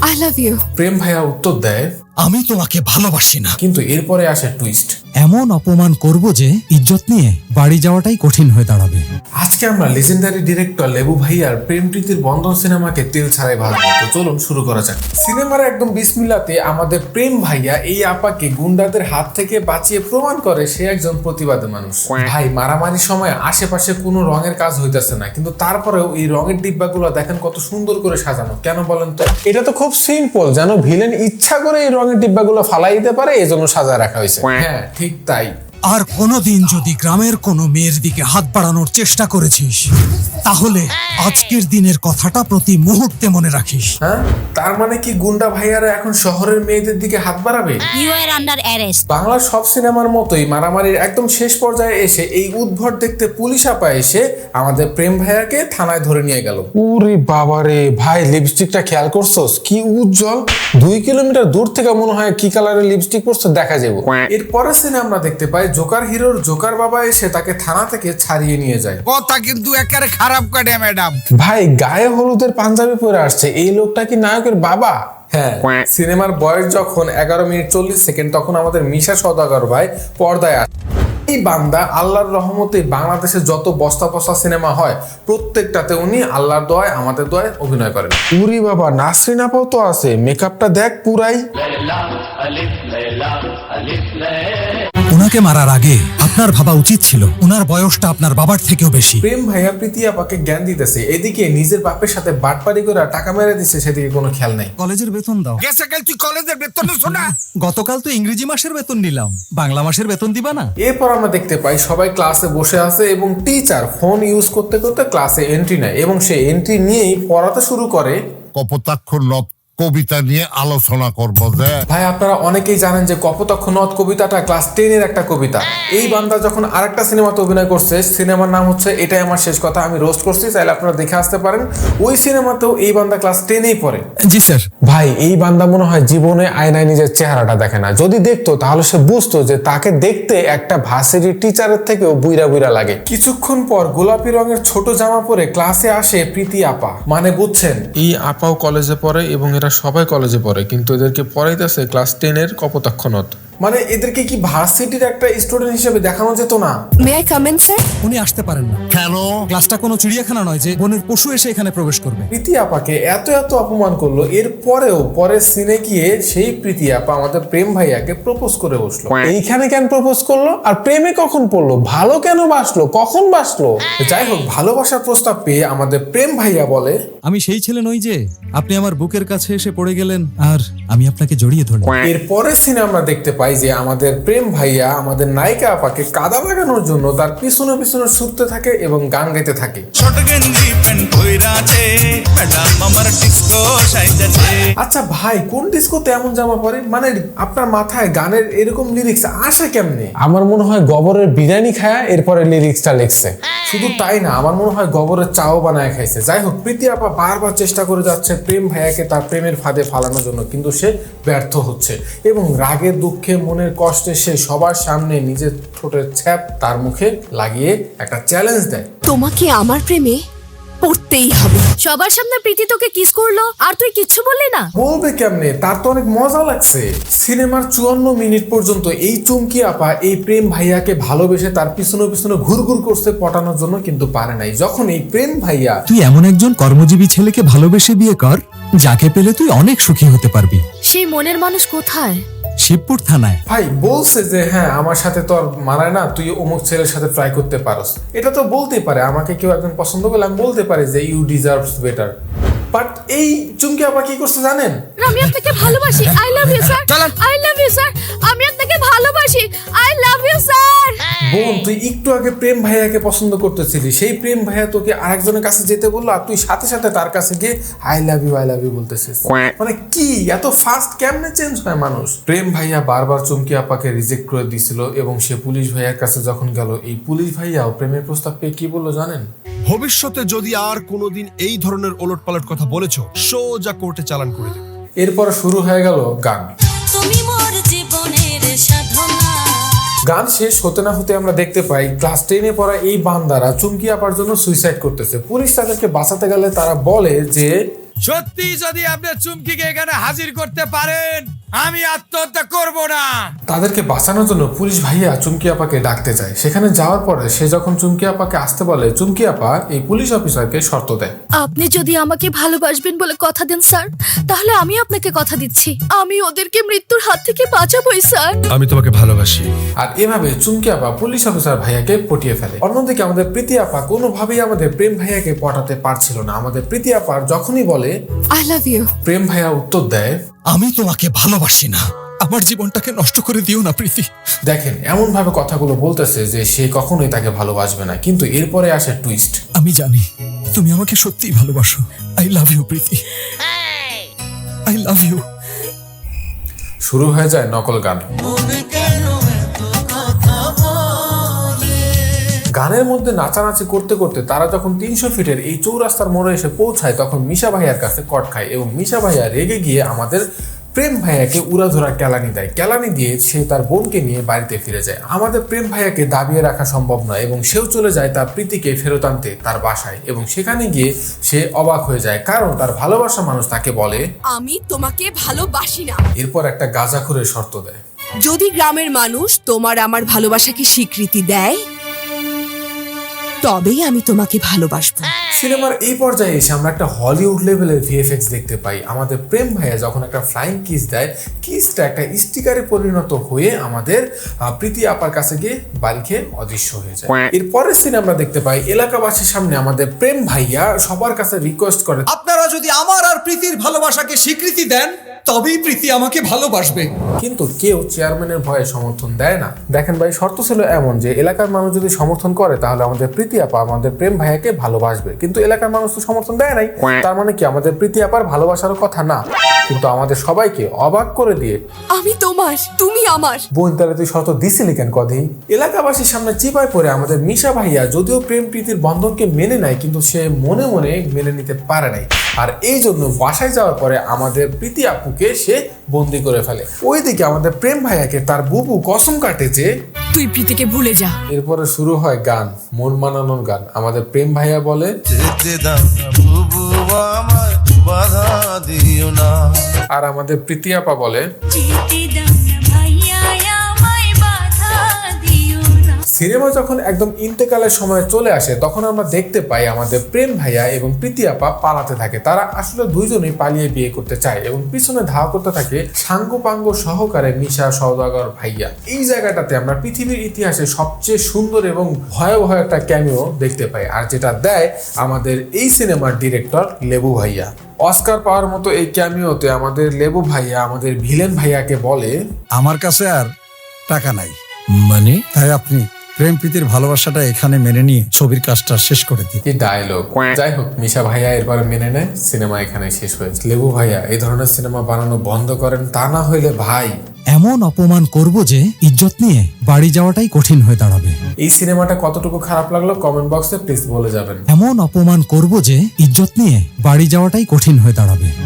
I love you. প্রেম ভাইয়া উত্তর দেয়, আমি তোমাকে ভালোবাসি না। কিন্তু এরপরে আসে টুইস্ট। এমন অপমান করব যে ইজ্জত নিয়ে বাড়ি যাওয়াটাই কঠিন হয়ে দাঁড়াবে। আজকে আমরা লেজেন্ডারি ডিরেক্টর লেবু ভাইয়ার প্রেম প্রীতির বন্ধন সিনেমাকে তেল ছাড়াই ভাজবো। তো চলুন শুরু করা যাক। সিনেমার একদম বিসমিল্লাতে আমাদের প্রেম ভাইয়া এই আপাকে গুন্ডাদের হাত থেকে বাঁচিয়ে প্রমাণ করে সে একজন প্রতিবাদী মানুষ। ভাই মারামারির সময় আশেপাশে কোনো রঙের কাজ হইতেছে না, কিন্তু তারপরেও এই রঙের ডিব্বাগুলো দেখেন কত সুন্দর করে সাজানো। কেন বলেন তো? এটা তো খুব সিম্পল, যেন ভিলেন ইচ্ছা করে এই রঙের ডিব্বাগুলো ফালাই দিতে পারে, এই জন্য সাজায় রাখা হয়েছে। হ্যাঁ ঠিক তাই। আর কোনোদিন যদি গ্রামের কোনো মেয়ের দিকে হাত বাড়ানোর চেষ্টা করেছিস, তাহলে আজকের দিনের কথাটা প্রতি মুহূর্তে মনে রাখিস। হ্যাঁ, তার মানে কি গুন্ডা ভাইয়ারা এখন শহরের মেয়েদের দিকে হাত বাড়াবে? You are under arrest. বাংলার সব সিনেমার মতোই মারামারির একদম শেষ পর্যায়ে এসে এই উদ্ভট দেখতে পুলিশ আপা এসে আমাদের প্রেম ভাইয়াকে থানায় ধরে নিয়ে গেল। ওরে বাবারে ভাই, লিপস্টিকটা খেয়াল করছোস? কি উজ্জ্বল! 2 কিলোমিটার দূর থেকে মনে হয় কি কালারের লিপস্টিক পরছে দেখা যাবে। এর পরের সিনে আমরা দেখতে পাই জোকার হিরোর জোকার বাবা এসে তাকে থানা থেকে ছাড়িয়ে নিয়ে যায়। কথা কিন্তু একেবারে খারাপ কাটে ম্যাডাম। ভাই গায়ে হলুদের পাঞ্জাবি পরে আসছে, এই লোকটা কি নায়কের বাবা? হ্যাঁ, সিনেমার বয়স যখন 11 মিনিট 40 সেকেন্ড, তখন আমাদের মিশা সওদাগর ভাই পর্দায় আসে। এই বান্দা আল্লাহর রহমতে বাংলাদেশে যত বস্তা বস্তা সিনেমা হয় প্রত্যেকটাতে উনি আল্লাহর দোয়ায় আমাদের দোয়ায় অভিনয় করেন। উরি বাবা, নাসরিন আপাও তো আছে, মেকআপটা দেখ পুরাই। ওনাকে মারার আগে আপনার ভাবা উচিত ছিল ওনার বয়সটা আপনার বাবার থেকেও বেশি। প্রেম ভাইয়া প্রীতি আপাকে জ্ঞান দিতেছে, এদিকে নিজের বাপের সাথে বাটপারি করে টাকা মেরে দিচ্ছে, সেদিকে কোনো খেয়াল নাই। কলেজের বেতন দাও। গেছে কাল তুই কলেজের বেতন নিছো না? গতকাল তো ইংরেজি মাসের বেতন নিলাম, বাংলা মাসের বেতন দিবা না? এরপর আমরা দেখতে পাই সবাই ক্লাসে বসে আছে এবং টিচার ফোন ইউজ করতে করতে ক্লাসে এন্ট্রি নেয় এবং সে এন্ট্রি নিয়েই পড়াতে শুরু করে। কপোতাক্ষ নদ কবিতা নিয়ে আলোচনা করব। যে ভাই আপনারা অনেকেই জানেন যে কপোতাক্ষ নদ কবিতাটা ক্লাস 10 এর একটা কবিতা। এই বান্দা যখন আরেকটা সিনেমাতে অভিনয় করছে, সিনেমার নাম হচ্ছে এটাই আমার শেষ কথা, আমি রোস্ট করছি, চাইলে আপনারা দেখে আসতে পারেন। ওই সিনেমাতেও এই বান্দা ক্লাস 10 পড়ে। জি স্যার। ভাই এই বান্দা মনে হয় জীবনে আয়নায় নিজের চেহারাটা দেখে না, যদি দেখতো তাহলে সে বুঝতো যে তাকে দেখতে একটা ভার্সিটির টিচারের থেকেও বুইরা বুইরা লাগে। কিছুক্ষণ পর গোলাপি রঙের ছোট জামা পরে ক্লাসে আসে প্রীতি আপা। মানে বুঝছেন, এই আপাও কলেজে পড়ে এবং এরা সবাই কলেজে পড়ে, কিন্তু এদেরকে পড়াইতেছে ক্লাস 10 এর কপোতাক্ষ নদ। মানে এদেরকে কি ভার্সিটির একটা স্টুডেন্ট হিসেবে দেখানো যেত না? May I come in sir? উনি আসতে পারেন না। কেন? ক্লাসটা কোনো চিড়িয়াখানা নয় যে বনের পশু এসে এখানে প্রবেশ করবে। প্রীতি আপাকে এত এত অপমান করলো, এর পরেও পরের সিনে গিয়ে সেই প্রীতি আপা আমাদের প্রেম ভাইয়াকে প্রপোজ করে বসলো। এইখানে কেন প্রপোজ করলো আর প্রেমে কখন পড়লো? ভালো কেন বাসলো? কখন বাসলো? যাই হোক, ভালোবাসার প্রস্তাব পেয়ে আমাদের প্রেম ভাইয়া বলে, আমি সেই ছেলে নই যে আপনি আমার বুকের কাছে এসে পড়ে গেলেন আর আমি আপনাকে জড়িয়ে ধরলাম। এর পরের সিনে আমরা দেখতে পাই যে আমাদের প্রেম ভাইয়া আমাদের নায়িকা আপাকে কাদা লাগানোর জন্য তার পিছনে পিছনে ছুটতে থাকে এবং গান গাইতে থাকে। আচ্ছা ভাই, কোন ডিস্কোতে এমন জামা পরে? মানে আপনার মাথায় গানের এরকম লিরিক্স আসে কেমনে? আমার মনে হয় গোবরের বিরিয়ানি খায়া এরপরে লিরিক্সটা লিখছে। শুধু তাই না, আমার মনে হয় গোবরের চাও বানায় খাইছে। যাই হোক, প্রীতি আপা বারবার চেষ্টা করে যাচ্ছে প্রেম ভাইয়াকে তার প্রেমের ফাঁদে ফালানোর জন্য, কিন্তু সে ব্যর্থ হচ্ছে এবং রাগে দুঃখে মনের কষ্টে সে সবার সামনে নিজের ঠোঁটের ছ্যাপ তার মুখে লাগিয়ে একটা চ্যালেঞ্জ দেয়। তোমাকে আমার প্রেমে পড়তেই হবে। সবার সামনে প্রীতি তোকে কিস করলো আর তুই কিচ্ছু বললি না? বলবে কেমনে, তার তো অনেক মজা লাগছে। সিনেমার 54 মিনিট পর্যন্ত এই চুমকি আপা এই প্রেম ভাইয়াকে ভালোবেসে তার পিছনে পিছনে ঘুরঘুর করছে পটানোর জন্য, কিন্তু পারে নাই। যখন এই প্রেম ভাইয়া, তুই এমন একজন কর্মজীবী ছেলেকে ভালোবেসে বিয়ে কর যাকে পেলে তুই অনেক সুখী হতে পারবি। সেই মনের মানুষ কোথায়? শিবপুর থানায়। ভাই বলছে যে হ্যাঁ আমার সাথে তো আর মানায় না, তুই অমুক ছেলের সাথে ট্রাই করতে পারস। এটা তো বলতেই পারে, আমাকে কেউ একজন পছন্দ করলে আমি বলতে পারি যে ইউ ডিজার্ভস বেটার। বাট এই চুমকি আপা কি করছে জানেন? আমি আপনাকে ভালোবাসি। I love you sir. I love you sir. আমি আপনাকে ভালোবাসি। I love you sir. বোন, তুই একটু আগে প্রেম ভাইয়াকে পছন্দ করতেছিলি, সেই প্রেম ভাইয়া তোকে আরেকজনের কাছে যেতে বললো আর তুই সাথে সাথে তার কাছে গিয়ে আই লাভ ইউ বলতেছিস। মানে কি এত ফাস্ট কেমনে চেঞ্জ হয় মানুষ? প্রেম ভাইয়া বারবার চুমকি আপাকে রিজেক্ট করে দিছিল এবং সে পুলিশ ভাইয়ার কাছে যখন গেল, এই পুলিশ ভাইয়াও প্রেমের প্রস্তাব পেয়ে কি বললো জানেন? ভবিষ্যতে যদি আর কোনোদিন এই ধরনের ওলটপালট কথা বলেছো, সোজা কোর্টে চালান করে দেবে। এরপর শুরু হয়ে গেল গান। তুমি মোর জীবনের সাধনা। গান শেষ হতে না হতে আমরা দেখতে পাই ক্লাস 10 পড়া এই বান্দারা চুমকি আপার জন্য সুইসাইড করতেছে। পুলিশ তাদেরকে বাঁচাতে গেলে তারা বলে যে সত্যি যদি আপনি চুমকিকে এখানে হাজির করতে পারেন আমি আত্মহত্যা করব না। তাদেরকে বাঁচানোর জন্য পুলিশ ভাইয়া চুমকি আপাকে ডাকতে যায়। সেখানে যাওয়ার পরে সে যখন চুমকি আপাকে আসতে বলে, চুমকি আপা এই পুলিশ অফিসারকে শর্ত দেয়। আপনি যদি আমাকে ভালোবাসবেন বলে কথা দেন স্যার, তাহলে আমি আপনাকে কথা দিচ্ছি আমি ওদেরকে মৃত্যুর হাত থেকে বাঁচাবোই স্যার। আমি তোমাকে ভালোবাসি। আর এভাবে চুমকি আপা পুলিশ অফিসার ভাইয়াকে পটিয়ে ফেলে। অন্যদিকে আমাদের প্রীতি আপা কোনোভাবেই আমাদের প্রেম ভাইয়াকে পটাতে পারছিল না। আমাদের প্রীতি আপার যখনই বলে আই লাভ ইউ, প্রেম ভাইয়া উত্তর দেয়, আমি তোমাকে ভালোবাসি না, আমার জীবনটাকে নষ্ট করে দিও না প্রীতি। দেখেন এমন ভাবে কথাগুলো বলতেছে যে সে কখনোই তাকে ভালোবাসবে না, কিন্তু এরপরে আসে টুইস্ট। আমি জানি তুমি আমাকে সত্যিই ভালোবাসো। I love you Preeti, I love you. শুরু হয়ে যায় নকল গান। গানের মধ্যে নাচানাচি করতে করতে তারা যখন 300 ফিটের এই চৌরাস্তার মোড়ে এসে পৌঁছায়, তখন মিশা ভাইয়ার কাছে কট খায় এবং মিশা ভাইয়া রেগে গিয়ে আমাদের প্রেম ভাইয়াকে উড়াধরা কেলানি দেয়। কেলানি দিয়ে সে তার বোনকে নিয়ে বাড়িতে ফিরে যায়। আমাদের প্রেম ভাইয়াকে দাবিয়ে রাখা সম্ভব নয় এবং সেও চলে যায় তার প্রীতিকে ফেরত আনতে তার বাসায়। এবং সেখানে গিয়ে সে অবাক হয়ে যায়, কারণ তার ভালোবাসা মানুষ তাকে বলে আমি তোমাকে ভালোবাসি না। এরপর একটা গাঁজাখুরের শর্ত দেয়, যদি গ্রামের মানুষ তোমার আমার ভালোবাসাকে স্বীকৃতি দেয় তবেই আমি তোমাকে ভালোবাসবো। সিনেমার এই পর্যায়ে এসে আমরা একটা হলিউড লেভেলের ভিএফএক্স দেখতে পাই। আমাদের প্রেম ভাইয়া যখন একটা ফ্লাইং কিস দেয়, কিসটা একটা স্টিকারে পরিণত হয়ে আমাদের প্রীতি আপার কাছে গিয়ে বাড়ি খেয়ে অদৃশ্য হয়ে যায়। এরপরের সিনে আমরা দেখতে পাই এলাকাবাসীর সামনে আমাদের প্রেম ভাইয়া সবার কাছে রিকোয়েস্ট করে, আপনারা যদি আমার আর প্রীতির ভালোবাসাকে স্বীকৃতি দেন তবেই প্রীতি আমাকে ভালোবাসবে। কিন্তু কেউ চেয়ারম্যানের ভয়ে সমর্থন দেয় না। দেখেন ভাই, শর্ত ছিল এমন যে এলাকার মানুষ যদি সমর্থন করে তাহলে আমাদের প্রীতি আপা আমাদের প্রেম ভাইয়াকে ভালোবাসবে, কিন্তু এলাকার মানুষ তো সমর্থন দেয় নাই। তার মানে কি আমাদের প্রীতি আপার ভালোবাসার কথা না, কিন্তু আমাদের সবাইকে অবাক করে দিয়ে আমি তোমার, তুমি আমার। বোন তাহলে তুই শর্ত দিছিলি কেন কদি? এলাকাবাসীর সামনে চিপায় পড়ে আমাদের মিশা ভাইয়া যদিও প্রেম প্রীতির বন্ধনকে মেনে নেয়, কিন্তু সে মনে মনে মেনে নিতে পারে নাই। আর এই জন্য বাসায় যাওয়ার পরে আমাদের প্রীতি আপুকে সে বন্দি করে ফেলে। ওইদিকে আমাদের প্রেম ভাইয়াকে তার বুবু কসম কাটে যে তুই প্রীতিকে ভুলে যা। এরপরে শুরু হয় গান, মন মানানোর গান। আমাদের প্রেম ভাইয়া বলে, আর আমাদের প্রীতি আপা বলে, সিনেমা যখন একদম ইন্তেকালের সময় চলে আসে তখন আমরা দেখতে পাই আমাদের প্রেম ভাইয়া এবং প্রীতি আপা পালাতে থাকে। তারা আসলে দুইজনেই পালিয়ে বিয়ে করতে চায় এবং পিছনে ধাওয়া করতে থাকে সাঙ্গপাঙ্গ সহকারে মিশা সওদাগর ভাইয়া। এই জায়গাটাতে আমরা পৃথিবীর ইতিহাসে সবচেয়ে সুন্দর এবং ভয়াবহ একটা ক্যামিও দেখতে পাই, আর যেটা দেয় আমাদের এই সিনেমার ডিরেক্টর লেবু ভাইয়া। অস্কার পাওয়ার মতো এই ক্যামিওতে আমাদের লেবু ভাইয়া আমাদের ভিলেন ভাইয়াকে বলে, আমার কাছে আর টাকা নাই, মানে তাই আপনি প্রেম প্রীতির ভালোবাসাটা এখানে মেনে নিয়ে ছবির কাজটা শেষ করে দিন। কি ডায়লগ! যাই হোক, মিশা ভাইয়া এরপরে মেনে নেয়, সিনেমা এখানে শেষ হয়েছে। লেবু ভাইয়া এই ধরনের সিনেমা বানানো বন্ধ করেন, তা না হইলে ভাই এমন অপমান করব যে ইজ্জত নিয়ে বাড়ি যাওয়াটাই কঠিন হয়ে দাঁড়াবে। এই সিনেমাটা কতটুকু খারাপ লাগলো কমেন্ট বক্সে প্লিজ বলে যাবেন। এমন অপমান করব যে ইজ্জত নিয়ে বাড়ি যাওয়াটাই কঠিন হয়ে দাঁড়াবে।